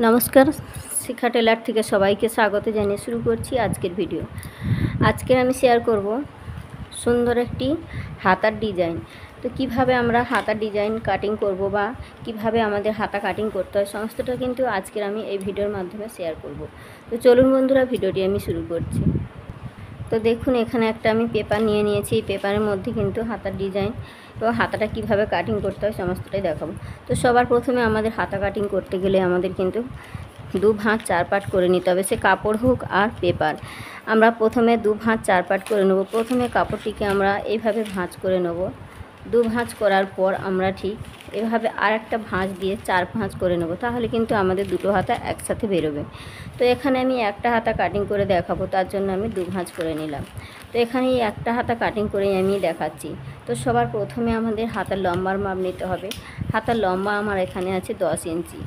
নমস্কার, শিখা টেলার থেকে সবাইকে স্বাগত জানিয়ে শুরু করছি আজকের ভিডিও। আজকে আমি শেয়ার করব সুন্দর একটি হাতার ডিজাইন। তো কিভাবে আমরা হাতার ডিজাইন কাটিং করব বা কিভাবে আমাদের হাতা কাটিং করতে হয় সমস্তটা কিন্তু আজকের আমি এই ভিডিওর মাধ্যমে শেয়ার করব। তো চলুন বন্ধুরা, ভিডিওটি আমি শুরু করছি। তো দেখুন, এখানে একটা আমি পেপার নিয়ে নিয়েছি। এই পেপারের মধ্যে কিন্তু হাতার ডিজাইন এবং হাতাটা কিভাবে কাটিং করতে হয় সমস্তটাই দেখাবো। তো সবার প্রথমে আমাদের হাতা কাটিং করতে গেলে আমাদের কিন্তু দু ভাঁজ চার পাট করে নিতে হবে, সে কাপড় হোক আর পেপার। আমরা প্রথমে দু ভাঁজ চার পাট করে নেব। প্রথমে কাপড়টিকে আমরা এইভাবে ভাঁজ করে নেব। দু ভাঁজ করার পর আমরা ঠিক এভাবে আর একটা ভাঁজ দিয়ে চার ভাঁজ করে নেব, তাহলে কিন্তু আমাদের দুটো হাতা একসাথে বেরোবে। তো এখানে আমি একটা হাতা কাটিং করে দেখাবো, তার জন্য আমি দু ভাঁজ করে নিলাম। তো এখানে এই একটা হাতা কাটিং করেই আমি দেখাচ্ছি। তো সবার প্রথমে আমাদের হাতার লম্বার মাপ নিতে হবে। হাতার লম্বা আমার এখানে আছে 10 ইঞ্চি।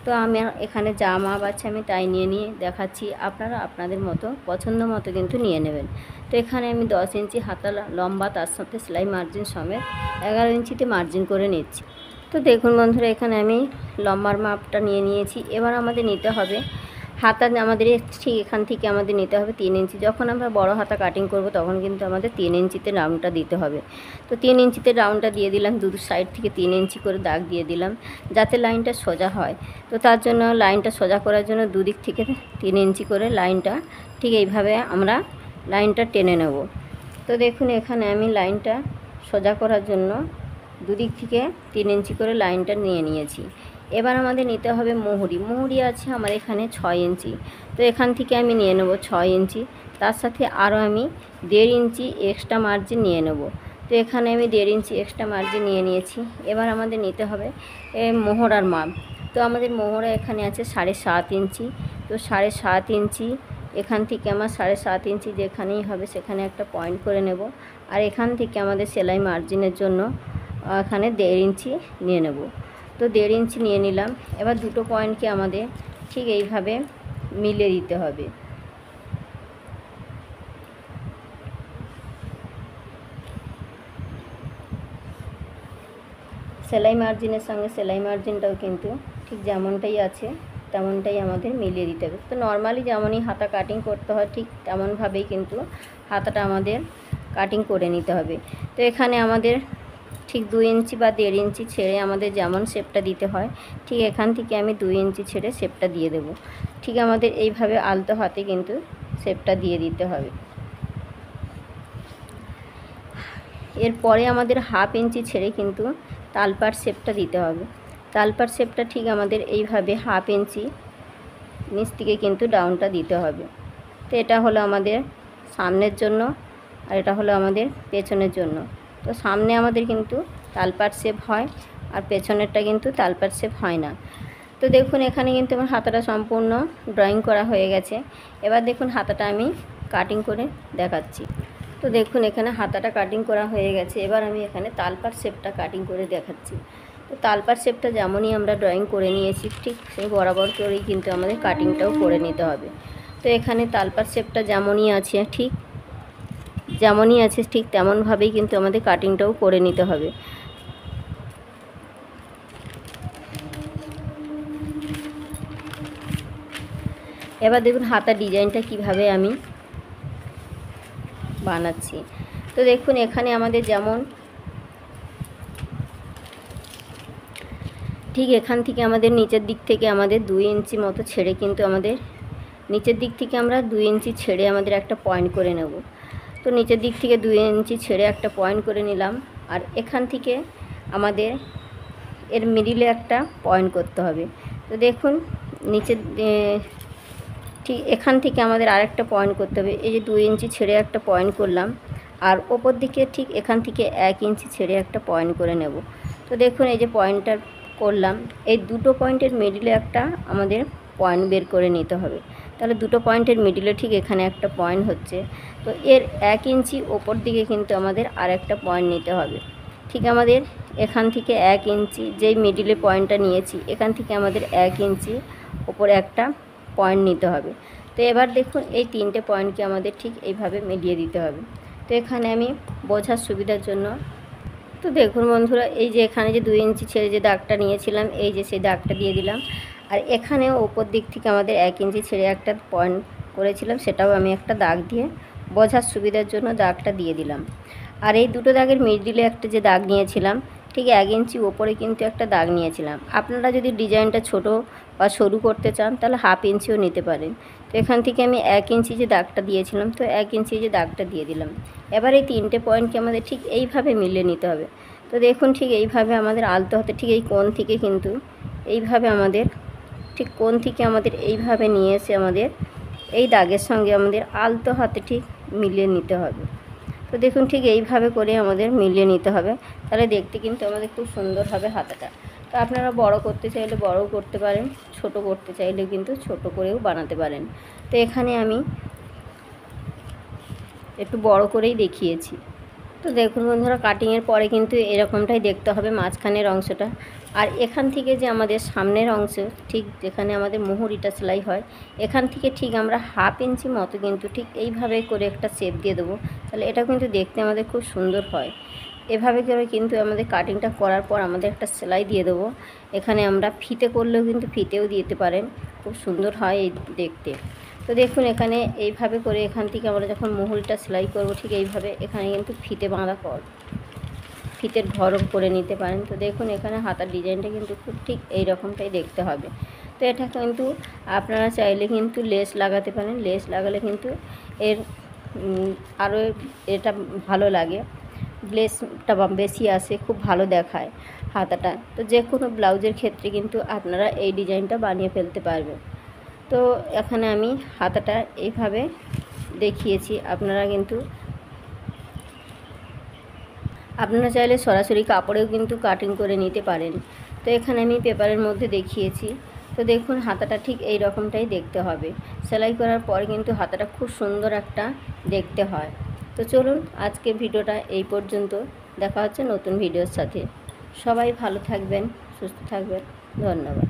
তো আমি এখানে যা মাপ আছে আমি তাই নিয়ে দেখাচ্ছি, আপনারা আপনাদের মতো পছন্দ মতো কিন্তু নিয়ে নেবেন। তো এখানে আমি 10 ইঞ্চি হাতা লম্বা, তার সাথে সেলাই মার্জিন সমেত 11 ইঞ্চিতে মার্জিন করে নিচ্ছি। তো দেখুন বন্ধুরা, এখানে আমি লম্বার মাপটা নিয়ে নিয়েছি। এবার আমাদের নিতে হবে হাতা, আমাদের ঠিক এখান থেকে আমাদের নিতে হবে 3 ইঞ্চি। যখন আমরা বড় হাতা কাটিং করব তখন কিন্তু আমাদের 3 ইঞ্চিতে রাউন্ডটা দিতে হবে। তো 3 ইঞ্চিতে রাউন্ডটা দিয়ে দিলাম, দু সাইড থেকে 3 ইঞ্চি করে দাগ দিয়ে দিলাম, যাতে লাইনটা সোজা হয়। তো তার জন্য লাইনটা সোজা করার জন্য দুদিক থেকে 3 ইঞ্চি করে লাইনটা ঠিক এইভাবে আমরা লাইনটা টেনে নেব। তো দেখুন, এখানে আমি লাইনটা সোজা করার জন্য দুদিক থেকে 3 ইঞ্চি করে লাইনটা নিয়ে নিয়েছি। এবার আমাদের নিতে হবে মুহুরি আছে আমার এখানে 6 ইঞ্চি। তো এখান থেকে আমি নিয়ে নেব 6 ইঞ্চি, তার সাথে আরও আমি 1.5 ইঞ্চি এক্সট্রা মার্জিন নিয়ে নেব। তো এখানে আমি 1.5 ইঞ্চি এক্সট্রা মার্জিন নিয়ে নিয়েছি। এবার আমাদের নিতে হবে মোহরার মাপ। তো আমাদের মোহরা এখানে আছে 7.5 ইঞ্চি। তো 7.5 ইঞ্চি এখান থেকে আমার 7.5 ইঞ্চি যেখানেই হবে সেখানে একটা পয়েন্ট করে নেব। আর এখান থেকে আমাদের সেলাই মার্জিনের জন্য এখানে 1.5 ইঞ্চি নিয়ে নেব। তো 1.5 ইঞ্চি নিয়ে নিলাম। এবার দুটো পয়েন্টকে আমাদের ঠিক এইভাবে মিলিয়ে দিতে হবে। সেলাই মার্জিনের সঙ্গে সেলাই মার্জিনটাও কিন্তু ঠিক যেমনটাই আছে তেমনটাই আমাদের মিলিয়ে দিতে হবে। তো নর্মালি যেমনই হাতা কাটিং করতে হয় ঠিক তেমনভাবেই কিন্তু হাতাটা আমাদের কাটিং করে নিতে হবে। তো এখানে আমাদের ঠিক 2 ইঞ্চি বা 1.5 ইঞ্চি ছেড়ে আমাদের যেমন শেপটা দিতে হয় ঠিক এখান থেকে আমি 2 ইঞ্চি ছেড়ে শেপটা দিয়ে দেব। ঠিক আমাদের এইভাবে আলতো হাতে কিন্তু শেপটা দিয়ে দিতে হবে। এরপরে আমাদের 1/2 ইঞ্চি ছেড়ে কিন্তু তালপাট শেপটা দিতে হবে। তালপাট শেপটা ঠিক আমাদের এইভাবে 1/2 ইঞ্চি নিচ থেকে কিন্তু ডাউনটা দিতে হবে। তো এটা হলো আমাদের সামনের জন্য আর এটা হলো আমাদের পেছনের জন্য। তো সামনে আমাদের কিন্তু তালপাট শেপ হয় আর পেছনেরটা কিন্তু তালপাট শেপ হয় না। তো দেখুন, এখানে কিন্তু আমার হাতাটা সম্পূর্ণ ড্রয়িং করা হয়ে গেছে। এবার দেখুন হাতাটা আমি কাটিং করে দেখাচ্ছি। তো দেখুন, এখানে হাতাটা কাটিং করা হয়ে গেছে। এবার আমি এখানে তালপাট শেপটা কাটিং করে দেখাচ্ছি। তো তালপাট শেপটা যেমনই আমরা ড্রয়িং করে নিয়েছি ঠিক সেই বরাবর করেই কিন্তু আমাদের কাটিংটাও করে নিতে হবে। তো এখানে তালপাট শেপটা যেমনই আছে ঠিক তেমনভাবেই কিন্তু আমাদের কাটিংটাও করে নিতে হবে। এবার দেখুন হাতার ডিজাইনটা কিভাবে আমি বানাচ্ছি। তো দেখুন, এখানে আমাদের যেমন ঠিক এখান থেকে আমাদের নিচের দিক থেকে আমাদের 2 ইঞ্চি মতো ছেড়ে কিন্তু আমাদের নিচের দিক থেকে আমরা 2 ইঞ্চি ছেড়ে আমাদের একটা পয়েন্ট করে নেব। তো নিচের দিক থেকে 2 ইঞ্চি ছেড়ে একটা পয়েন্ট করে নিলাম। আর এখান থেকে আমাদের এর মিডিলে একটা পয়েন্ট করতে হবে। তো দেখুন, নিচের ঠিক এখান থেকে আমাদের আরেকটা পয়েন্ট করতে হবে। এই যে 2 ইঞ্চি ছেড়ে একটা পয়েন্ট করলাম, আর ওপর দিকে ঠিক এখান থেকে 1 ইঞ্চি ছেড়ে একটা পয়েন্ট করে নেব। তো দেখুন, এই যে পয়েন্টটা করলাম, এই দুটো পয়েন্টের মিডিলে একটা আমাদের পয়েন্ট বের করে নিতে হবে। তাহলে দুটো পয়েন্টের মিডিলে ঠিক এখানে একটা পয়েন্ট হচ্ছে। তো এর 1 ইঞ্চি ওপর দিকে কিন্তু আমাদের আর একটা পয়েন্ট নিতে হবে। ঠিক আমাদের এখান থেকে 1 ইঞ্চি যেই মিডিলে পয়েন্টটা নিয়েছি এখান থেকে আমাদের 1 ইঞ্চি ওপরে একটা পয়েন্ট নিতে হবে। তো এবার দেখুন, এই 3টে পয়েন্টকে আমাদের ঠিক এইভাবে মিলিয়ে দিতে হবে। তো এখানে আমি বোঝার সুবিধার জন্য, তো দেখুন বন্ধুরা, এই যে এখানে যে 2 ইঞ্চি ছেড়ে যে দাগটা নিয়েছিলাম এই যে সেই দাগটা দিয়ে দিলাম। আর এখানে ওপর দিক থেকে আমাদের 1 ইঞ্চি ছেড়ে একটা পয়েন্ট করেছিলাম, সেটাও আমি একটা দাগ দিয়ে বোঝার সুবিধার জন্য দাগটা দিয়ে দিলাম। আর এই দুটো দাগের মিডলে একটা যে দাগ নিয়েছিলাম, ঠিক 1 ইঞ্চি ওপরে কিন্তু একটা দাগ নিয়েছিলাম। আপনারা যদি ডিজাইনটা ছোট বা সরু করতে চান তাহলে 1/2 ইঞ্চিও নিতে পারেন। তো এখান থেকে আমি 1 ইঞ্চি যে দাগটা দিয়েছিলাম, তো 1 ইঞ্চি যে দাগটা দিয়ে দিলাম। এবার এই 3টে পয়েন্টকে আমাদের ঠিক এইভাবে মিলিয়ে নিতে হবে। তো দেখুন ঠিক এইভাবে আমাদের আলতো হাতে ঠিক এই কোণ থেকে কিন্তু এইভাবে আমাদের ঠিক কোণ থেকে আমাদের এইভাবে নিয়ে এসে আমাদের এই দাগের সঙ্গে আমাদের আলতো হাতে ঠিক মিলিয়ে নিতে হবে। তো দেখুন ঠিক এইভাবে করে আমাদের মিলিয়ে নিতে হবে, তাহলে দেখতে কিন্তু আমাদের খুব সুন্দর হবে হাতাটা। তো আপনারা বড় করতে চাইলে বড়ও করতে পারেন, ছোট করতে চাইলে কিন্তু ছোট করেও বানাতে পারেন। তো এখানে আমি একটু বড় করেই দেখিয়েছি। তো দেখুন বন্ধুরা, কাটিংয়ের পরে কিন্তু এরকমটাই দেখতে হবে মাঝখানের অংশটা। আর এখান থেকে যে আমাদের সামনের অংশ, ঠিক যেখানে আমাদের মুহুরিটা সেলাই হয়, এখান থেকে ঠিক আমরা 1/2 ইঞ্চি মতো কিন্তু ঠিক এইভাবে করে একটা শেপ দিয়ে দেবো, তাহলে এটা কিন্তু দেখতে আমাদের খুব সুন্দর হয়। এভাবে করে কিন্তু আমাদের কাটিংটা করার পর আমাদের একটা সেলাই দিয়ে দেবো। এখানে আমরা ফিতে করলেও কিন্তু ফিতেও দিতে পারেন, খুব সুন্দর হয় এই দেখতে। তো দেখুন এখানে এইভাবে করে এখান থেকে আমরা যখন মুহুরিটা সেলাই করব, ঠিক এইভাবে এখানে কিন্তু ফিতে বাঁধা ফিতের ঘরও করে নিতে পারেন। তো দেখুন এখানে হাতার ডিজাইনটা কিন্তু খুব ঠিক এই রকমটাই দেখতে হবে। তো এটা কিন্তু আপনারা চাইলে কিন্তু লেস লাগাতে পারেন, লেস লাগালে কিন্তু এর আরও এটা ভালো লাগে, লেসটা বেশি আসে, খুব ভালো দেখায় হাতাটা। তো যে কোনো ব্লাউজের ক্ষেত্রে কিন্তু আপনারা এই ডিজাইনটা বানিয়ে ফেলতে পারবেন। তো এখানে আমি হাতাটা এইভাবে দেখিয়েছি, আপনারা চাইলে সরাসরি কাপড়েও কিন্তু কাটিং করে নিতে পারেন। তো এখানে আমি পেপারের মধ্যে দেখিয়েছি। তো দেখুন হাতাটা ঠিক এই রকমটাই দেখতে হবে, সেলাই করার পর কিন্তু হাতাটা খুব সুন্দর একটা দেখতে হয়। তো চলুন আজকে ভিডিওটা এই পর্যন্ত, দেখা হচ্ছে নতুন ভিডিওর সাথে। সবাই ভালো থাকবেন, সুস্থ থাকবেন, ধন্যবাদ।